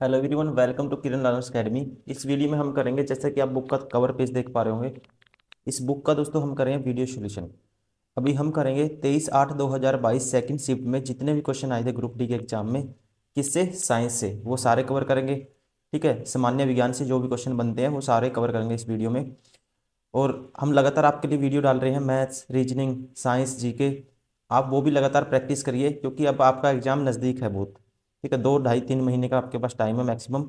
Hello everyone, welcome to Kiran learners academy. इस वीडियो में हम करेंगे, जैसे कि आप बुक का कवर पेज देख पा रहे होंगे, इस बुक का दोस्तों हम करेंगे वीडियो सॉल्यूशन। अभी हम करेंगे 23/8/2022 सेकंड शिफ्ट में जितने भी क्वेश्चन आए थे ग्रुप डी के एग्जाम में, किससे, साइंस से, वो सारे कवर करेंगे। ठीक है, सामान्य विज्ञान से जो भी क्वेश्चन बनते हैं वो सारे कवर करेंगे इस वीडियो में। और हम लगातार आपके लिए वीडियो डाल रहे हैं, मैथ्स, रीजनिंग, साइंस, जीके। आप वो भी लगातार प्रैक्टिस करिए, क्योंकि अब आपका एग्जाम नज़दीक है बहुत। ठीक है, 2 ढाई 3 महीने का आपके पास टाइम है मैक्सिमम।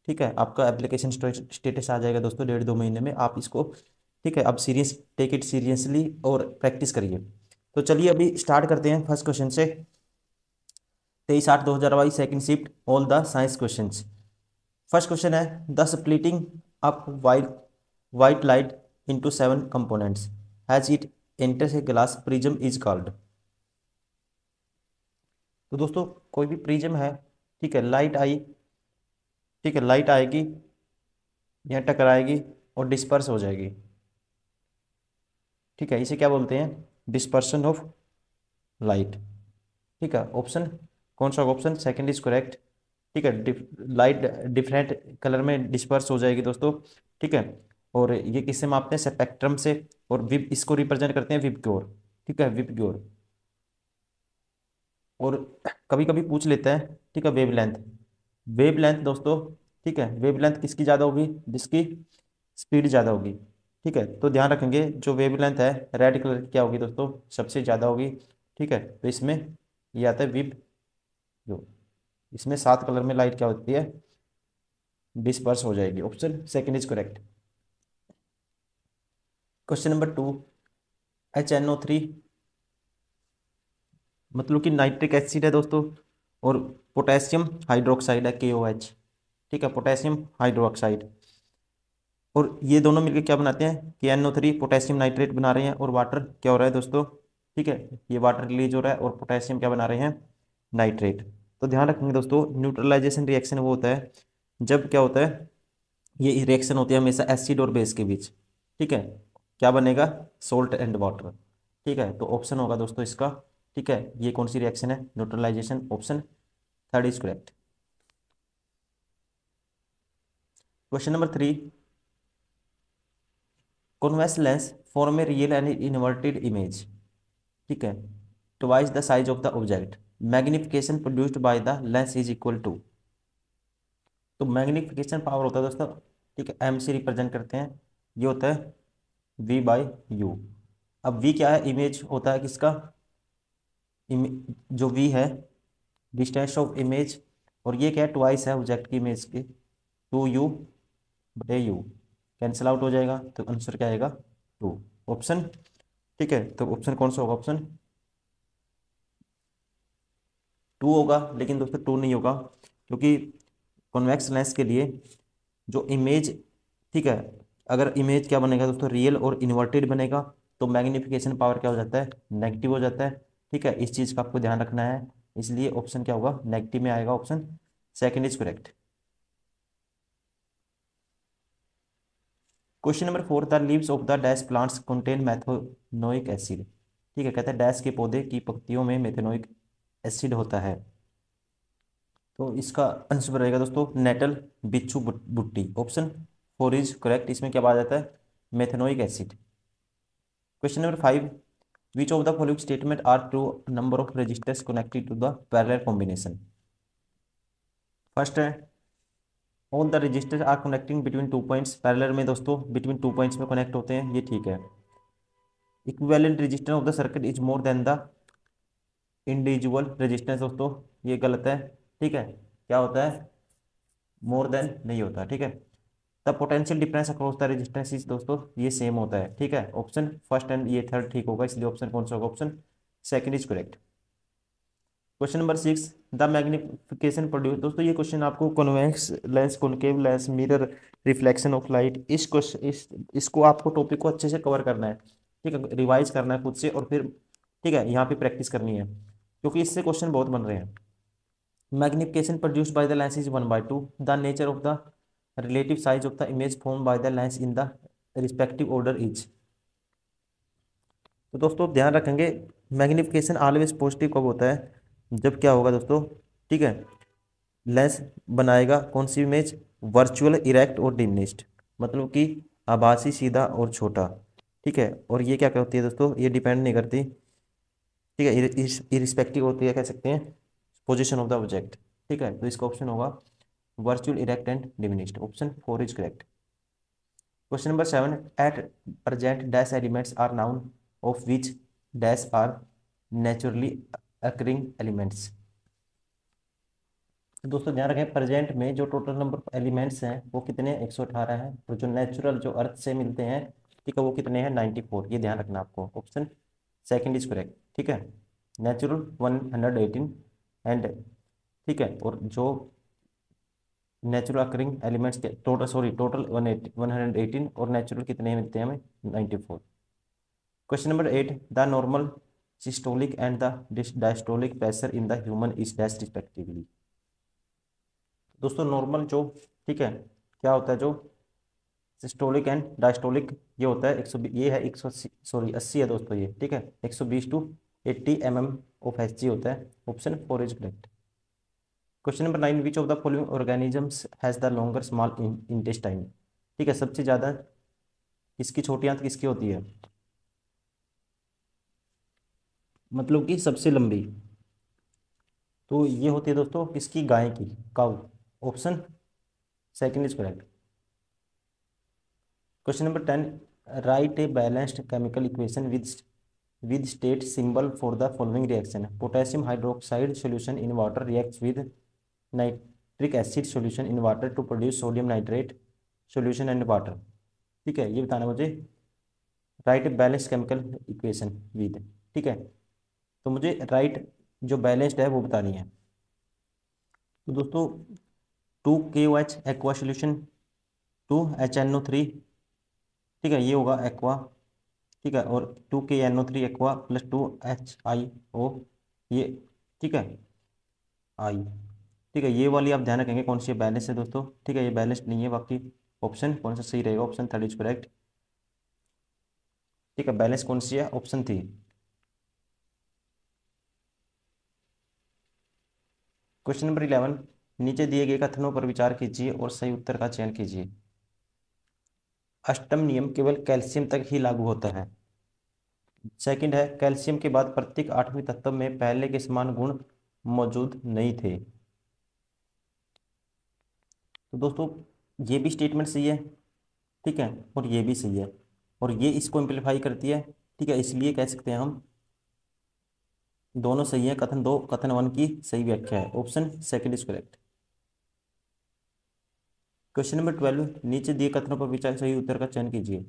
ठीक है, आपका एप्लीकेशन स्टेटस आ जाएगा दोस्तों 1.5 2 महीने में, आप इसको, ठीक है, अब सीरियस, टेक इट सीरियसली और प्रैक्टिस करिए। तो चलिए अभी स्टार्ट करते हैं फर्स्ट क्वेश्चन से। 23/8/2022 second shift, all the science questions. First question है, the splitting up white light into 7 components as it enters a glass prism is called। तो दोस्तों, कोई भी प्रिज्म है, ठीक है, लाइट आई, ठीक है, लाइट आएगी, यहाँ टकराएगी और डिस्पर्स हो जाएगी। ठीक है, इसे क्या बोलते हैं? Dispersion of light. ठीक है, ऑप्शन कौन सा? Option second is correct. ठीक है, लाइट डिफरेंट कलर में डिस्पर्स हो जाएगी दोस्तों। ठीक है, और ये किससे मापते हैं? स्पेक्ट्रम से। और विब इसको रिप्रेजेंट करते हैं विबग्योर। ठीक है, विबग्योर। और कभी कभी पूछ लेता है, ठीक है, वेवलेंथ। वेवलेंथ दोस्तों, ठीक है, वेवलेंथ किसकी ज़्यादा होगी? जिसकी स्पीड ज़्यादा होगी। ठीक है, तो ध्यान रखेंगे, जो वेवलेंथ है रेड कलर की क्या होगी दोस्तों? सबसे ज़्यादा होगी। ठीक है, तो इसमें ये आता है विब, जो इसमें 7 कलर में लाइट क्या होती है? डिस्पर्स हो जाएगी। Option second is correct. Question number 2, HNO3 मतलब कि नाइट्रिक एसिड है दोस्तों, और पोटेशियम हाइड्रोक्साइड है, KOH। ठीक है, पोटेशियम हाइड्रोक्साइड। और ये दोनों मिलकर क्या बनाते हैं? KNO3, पोटेशियम नाइट्रेट बना रहे हैं, और वाटर क्या हो रहा है दोस्तों? ठीक है, ये वाटर रिलीज हो रहा है और पोटेशियम क्या बना रहे हैं? नाइट्रेट। तो ध्यान रखेंगे दोस्तों, न्यूट्रलाइजेशन रिएक्शन वो होता है जब क्या होता है, ये रिएक्शन होती है हमेशा एसिड और बेस के बीच। ठीक है, क्या बनेगा? Salt and water. ठीक है, तो ऑप्शन होगा दोस्तों इसका। ठीक है, ये कौन सी रिएक्शन है? Neutralisation. Option third is correct. Question number 3, convex lens form a real and inverted image. ठीक है, twice the size of the object, magnification produced by the lens is equal to. तो मैग्निफिकेशन पावर होता है दोस्तों, ठीक है, M से represent करते हैं, ये होता है V/U। अब V क्या है? इमेज होता है किसका? जो V है, डिस्टेंस ऑफ इमेज, और ये क्या है? ट्वाइस है ऑब्जेक्ट की इमेज की, 2U/U। कैंसिल आउट हो जाएगा, तो आंसर क्या आएगा? 2। ऑप्शन, ठीक है, तो ऑप्शन कौन सा होगा? ऑप्शन 2 होगा। लेकिन दोस्तों 2 नहीं होगा, क्योंकि कॉन्वेक्स लेंस के लिए जो इमेज, ठीक है, अगर इमेज क्या बनेगा दोस्तों? रियल और इन्वर्टेड बनेगा, तो मैग्निफिकेशन पावर क्या हो जाता है? नेगेटिव हो जाता है। ठीक है, इस चीज़ का आपको ध्यान रखना है, इसलिए ऑप्शन क्या होगा? नेगेटिव में आएगा। Option second is correct. Question number 4, the leaves of the dash plants contain methanoic acid. ठीक है, कहता है डैश के पौधे की पत्तियों में मेथनोइक एसिड होता है। तो इसका आंसर रहेगा दोस्तों नेटल, बिच्छू, बुट्टी। Option 4 is correct. इसमें क्या आ जाता है? Methanoic acid. Question number 5, which of the following statement are true number of resistors connected to the parallel combination. First है, all the resistors are connecting between 2 points. Parallel में दोस्तों between 2 points में connect होते हैं, ये ठीक है। Equivalent resistance of the circuit is more than the individual resistance दोस्तों, ये गलत है। ठीक है, क्या होता है? मोर देन नहीं होता। ठीक है, the potential difference across the resistance दोस्तों ये सेम होता है। ठीक है, ऑप्शन फर्स्ट एंड ये थर्ड ठीक होगा, इसलिए ऑप्शन कौन सा होगा? Option second is correct. Question number 6, the magnification produce. दोस्तों ये क्वेश्चन आपको convex lens, concave lens, mirror, reflection of light, इस क्वेश्चन इसको आपको टॉपिक को अच्छे से कवर करना है। ठीक है, रिवाइज करना है खुद से, और फिर ठीक है यहाँ पे प्रैक्टिस करनी है, क्योंकि इससे क्वेश्चन बहुत बन रहे हैं। Magnification produced by the lens is 1/2. The nature of the relative size of the image formed by the lens in the respective order is। तो दोस्तों ध्यान रखेंगे, मैग्निफिकेशन ऑलवेज पॉजिटिव कब होता है? जब क्या होगा दोस्तों? ठीक है, लेंस बनाएगा कौन सी इमेज, वर्चुअल, इरेक्ट और डिमिनिश्ड, मतलब कि आभासी, सीधा और छोटा। ठीक है, और ये क्या होती है दोस्तों, ये डिपेंड नहीं करती, ठीक है, इरिस्पेक्टिव होती है, कह सकते हैं, पोजीशन ऑफ द ऑब्जेक्ट। ठीक है, तो इसका ऑप्शन होगा virtual, erect and diminished, option 4 is correct. Question number 7, at present dash elements are known of which dash are naturally occurring elements. तो दोस्तों ध्यान रखें, प्रेजेंट में जो टोटल नंबर एलिमेंट्स हैं वो कितने, 118 हैं, और जो नेचुरल जो अर्थ से मिलते हैं, ठीक है, वो कितने हैं, 94। ये ध्यान रखना आपको, ऑप्शन सेकंड इज करेक्ट। ठीक है, नेचुरल 118 एंड, ठीक है, और जो नेचुरल अकरिंग एलिमेंट्स के टोटल, सॉरी टोटल 118 और नेचुरल कितने मिलते हैं हमें, 94। Question number 8, the normal, systolic and the diastolic pressure in the human is dash respectively. दोस्तों नॉर्मल जो, ठीक है, क्या होता है, जो सिस्टोलिक एंड डायस्टोलिक, ये होता है 100, ये है 100, सॉरी 80 है दोस्तों ये, ठीक है, 120 टू 80 mm ऑफ Hg होता है, option 4 is correct. Question number 9, which of the following organisms has the longer small intestine. ठीक है, सबसे ज्यादा किसकी छोटी आंत किसकी होती है, मतलब कि सबसे लंबी, तो ये होती है दोस्तों किसकी, गाय की, cow, option second is correct. Question number 10, write a balanced chemical equation with state symbol for the following reaction, potassium hydroxide solution in water reacts with nitric acid solution in water to produce sodium nitrate solution and water. ठीक है, ये बताना मुझे, write a balanced chemical equation with, ठीक है, तो मुझे right जो बैलेंस्ड है वो बतानी है। तो दोस्तों 2KOH एक्वा सोल्यूशन, 2HNO3, ठीक है, ये होगा एक्वा, ठीक है, और 2KNO3 एक्वा प्लस 2HIO, ये, ठीक है, आई, ठीक है, ये वाली आप ध्यान रखेंगे कौन सी बैलेंस है दोस्तों, ठीक है, ये बैलेंस नहीं है, बाकी ऑप्शन कौन सा सही रहेगा, ऑप्शन थर्ड इज करेक्ट। ठीक है, बैलेंस कौन सी है, ऑप्शन थ्री। क्वेश्चन नंबर 11, नीचे दिए गए कथनों पर विचार कीजिए और सही उत्तर का चयन कीजिए। अष्टम नियम केवल कैल्शियम तक ही लागू होता है। सेकंड है, कैल्शियम के बाद प्रत्येक आठवीं तत्व में पहले के समान गुण मौजूद नहीं थे। तो दोस्तों ये भी स्टेटमेंट सही है, ठीक है, और ये भी सही है, और ये इसको इम्प्लीफाई करती है, ठीक है, इसलिए कह सकते हैं हम दोनों सही है, कथन दो, कथन वन की सही व्याख्या है, option second is correct. Question number 12, नीचे दिए कथनों पर विचार सही उत्तर का चयन कीजिए।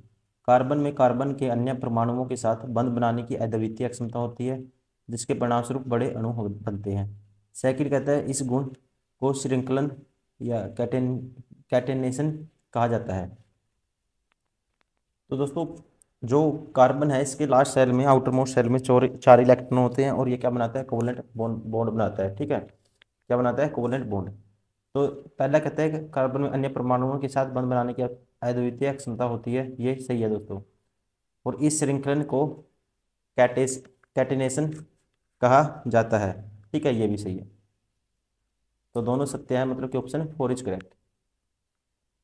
कार्बन में कार्बन के अन्य परमाणुओं के साथ बंध बनाने की अद्वितीय क्षमता होती है, जिसके परिणामस्वरूप बड़े अणु बनते हैं। सेकंड कहता है इस गुण को श्रृंखलन या कैटेनेशन कहा जाता है। तो दोस्तों जो कार्बन है इसके लास्ट सेल में, आउटर मोस्ट सेल में चार इलेक्ट्रॉन होते हैं, और ये क्या बनाता है, कोवलेंट बॉन्ड बनाता है। ठीक है, क्या बनाता है, कोवलेंट बॉन्ड। तो पहला कहता है कि कार्बन में अन्य परमाणुओं के साथ बंध बनाने की अद्वितीय क्षमता होती है, ये सही है दोस्तों, और इस श्रृंखलन को कैटेस कैटेनेशन कहा जाता है। ठीक है, ये भी सही है, तो दोनों सत्य है, मतलब कि option 4 is correct.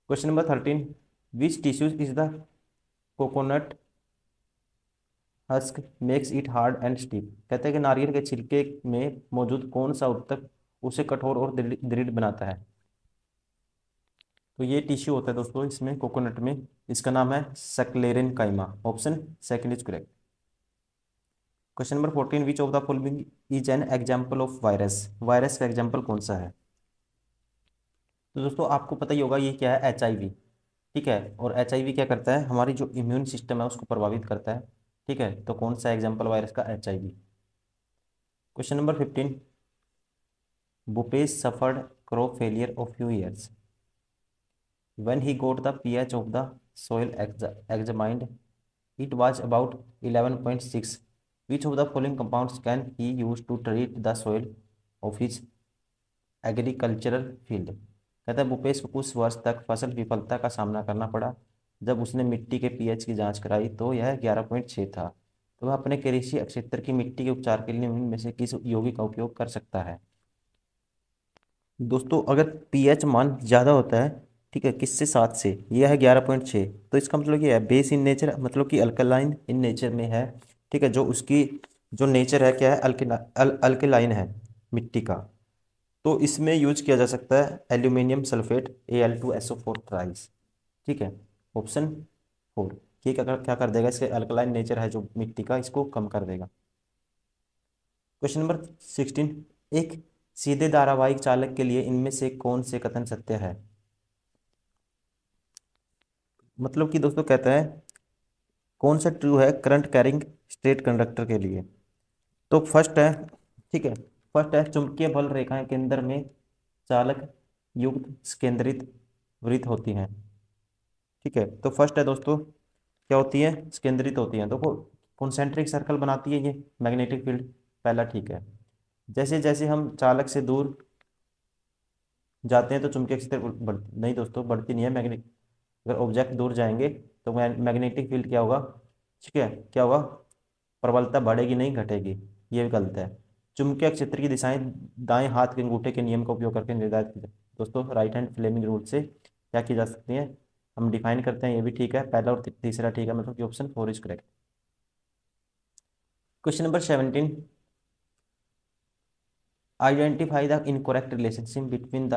Question number 13, which tissues is the coconut husk makes it hard and steep. कहते हैं कि नारियल के छिलके में मौजूद कौन सा उत्तक उसे कठोर और दृढ़ दृढ़ बनाता है। तो ये टिश्यू होता है दोस्तों इसमें, कोकोनट में, इसका नाम है sclerenchyma, option second is correct. Question number 14, which of the following is an example of virus. Virus का एग्जाम्पल कौन सा है। तो दोस्तों आपको पता ही होगा ये क्या है, HIV। ठीक है, और HIV क्या करता है, हमारी जो इम्यून सिस्टम है उसको प्रभावित करता है। ठीक है, तो कौन सा एग्जाम्पल वायरस का, HIV। Question number 15, Bhupesh suffered crop failure of few years. When he got the pH of the soil examined, it was about 11.6. Which of the following compounds can he use to treat the soil of his agricultural field? कहता है भूपेश को कुछ वर्ष तक फसल विफलता का सामना करना पड़ा। जब उसने मिट्टी के pH की जांच कराई तो यह 11.6 था। तो वह अपने कृषि क्षेत्र की मिट्टी के उपचार के लिए इनमें से किस यौगिक का उपयोग कर सकता है। दोस्तों अगर पीएच मान ज़्यादा होता है, ठीक है, किससे, 7 से, यह है 11.6, तो इसका मतलब ये है बेस इन नेचर, मतलब कि अल्कलाइन इन नेचर में है। ठीक है, जो उसकी जो नेचर है क्या है, अल्कलाइन है मिट्टी का। तो इसमें यूज किया जा सकता है एल्यूमिनियम सल्फेट Al2SO4 ट्राइस। ठीक है, ऑप्शन 4। ये क्या कर देगा, इसके अल्कलाइन नेचर है जो मिट्टी का, इसको कम कर देगा। क्वेश्चन नंबर 16, एक सीधे धारावाहिक चालक के लिए इनमें से कौन से कथन सत्य है। मतलब कि दोस्तों कहता है कौन सा ट्रू है करंट कैरिंग स्ट्रेट कंडक्टर के लिए। तो फर्स्ट है, ठीक है, फर्स्ट है चुंबकीय बल रेखाएं केंद्र में चालक युक्त केंद्रित वृत्त होती हैं। ठीक है, तो फर्स्ट है दोस्तों क्या होती है, केंद्रित होती हैं। देखो कॉन्सेंट्रिक सर्कल बनाती है ये मैग्नेटिक फील्ड, पहला ठीक है। जैसे जैसे हम चालक से दूर जाते हैं तो चुंबकीय क्षेत्र बढ़ती नहीं दोस्तों, बढ़ती नहीं है मैग्नेटिक। अगर ऑब्जेक्ट दूर जाएंगे तो मैग्नेटिक फील्ड क्या होगा, ठीक है, क्या होगा, प्रबलता बढ़ेगी नहीं घटेगी, ये भी गलत है। चुंबकीय क्षेत्र की दिशाएं दाएं हाथ के अंगूठे के नियम का उपयोग करके निर्धारित की दोस्तों राइट हैंड फ्लेमिंग रूल से क्या की जा सकती है, हम डिफाइन करते हैं, ये भी ठीक है, पहला और तीसरा ठीक है, मतलब कि option 4 is correct. Question number 17, identify the incorrect relationship between the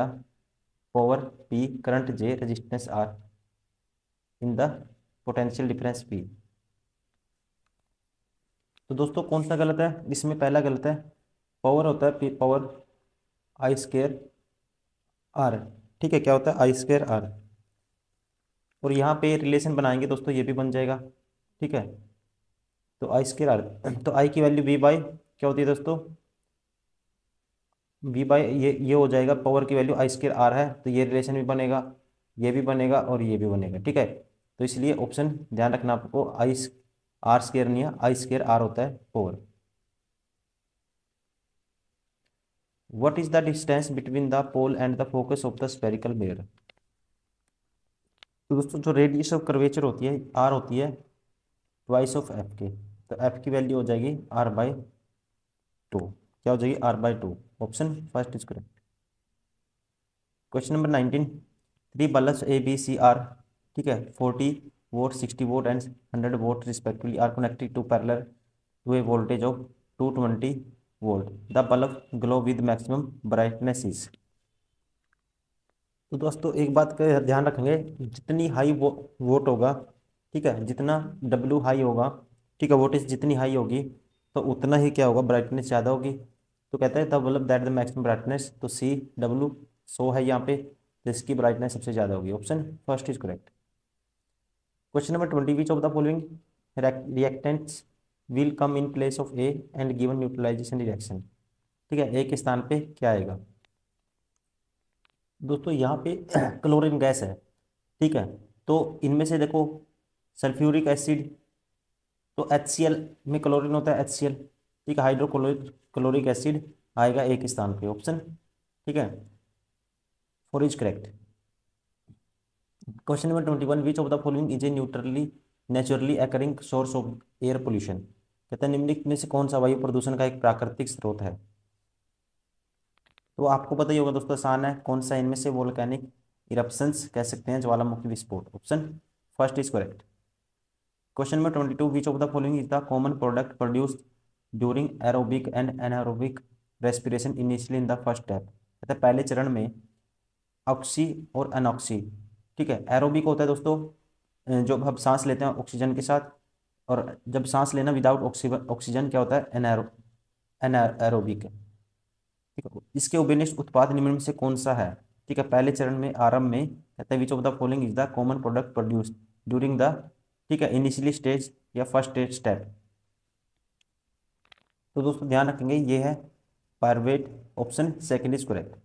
power P, current J, resistance R in the potential difference P। तो दोस्तों कौन सा गलत है इसमें, पहला गलत है, पावर होता है पावर I²R। ठीक है, क्या होता है I²R, और यहाँ पे रिलेशन बनाएंगे दोस्तों ये भी बन जाएगा। ठीक है, तो I²R, तो I की वैल्यू V बाई क्या होती है दोस्तों, V बाई ये हो जाएगा, पावर की वैल्यू I²R है, तो ये रिलेशन भी बनेगा, ये भी बनेगा और ये भी बनेगा। ठीक है, तो इसलिए ऑप्शन ध्यान रखना आपको, R² नहीं है, I²R होता है power. What is the distance between the pole and the focus of the spherical mirror? तो दोस्तों जो रेडियस ऑफ कर्वेचर होती है R होती है ट्वाइस ऑफ F के, तो F की वैल्यू हो जाएगी R/2, क्या हो जाएगी R/2, option first is correct. Question number 19, 3 bulbs A B C R, ठीक है, 40 watt, 60 watt and 100 watt respectively are connected to parallel to a voltage of 220 volt, the bulb glow with maximum brightness is. तो दोस्तों एक बात का ध्यान रखेंगे, जितनी हाई वोट होगा, ठीक है, जितना W हाई होगा, ठीक है, वोटेज जितनी हाई होगी तो उतना ही क्या होगा, ब्राइटनेस ज़्यादा होगी। तो कहता है the bulb that the maximum brightness, तो CW 100 है यहाँ पे, तो इसकी ब्राइटनेस सबसे ज़्यादा होगी, option first is correct. Question number 20, which of the following reactants will come in place of A and given neutralisation reaction. ठीक है, ए के स्थान पे क्या आएगा दोस्तों, यहाँ पे क्लोरीन गैस है। ठीक है, तो इनमें से देखो सल्फ्यूरिक एसिड, तो HCl में क्लोरीन होता है HCl। ठीक है, हाइड्रोक्लोरिक क्लोरिक एसिड आएगा एक स्थान पे, ऑप्शन, ठीक है, 4 is correct. Question number 21, which of the following is a naturally occurring source of air pollution. कहते हैं निम्नलिखित में से कौन सा वायु प्रदूषण का एक प्राकृतिक स्रोत है। तो आपको पता ही होगा दोस्तों, आसान है, कौन सा इनमें से, वोल्केनिक इरप्शंस कह सकते हैं, ज्वालामुखी विस्फोट, option first is correct. Question number 22, which of the following is the common product produced during aerobic and anaerobic respiration initially in the first step. कहते हैं पहले चरण में ऑक्सी और अनऑक्सी। ठीक है, एरोबिक होता है दोस्तों जब हम सांस लेते हैं ऑक्सीजन के साथ, और जब सांस लेना विदाउट ऑक्सीजन क्या होता है, एनारोबिक। ठीक है, इसके उभयनिष्ठ उत्पाद निम्न में से कौन सा है। ठीक है, पहले चरण में आरंभ में कहते हैं विच of the following is the common product produced during the, ठीक है, इनिशियली स्टेज या फर्स्ट स्टेप। तो दोस्तों ध्यान रखेंगे ये है pyruvate, option second is correct.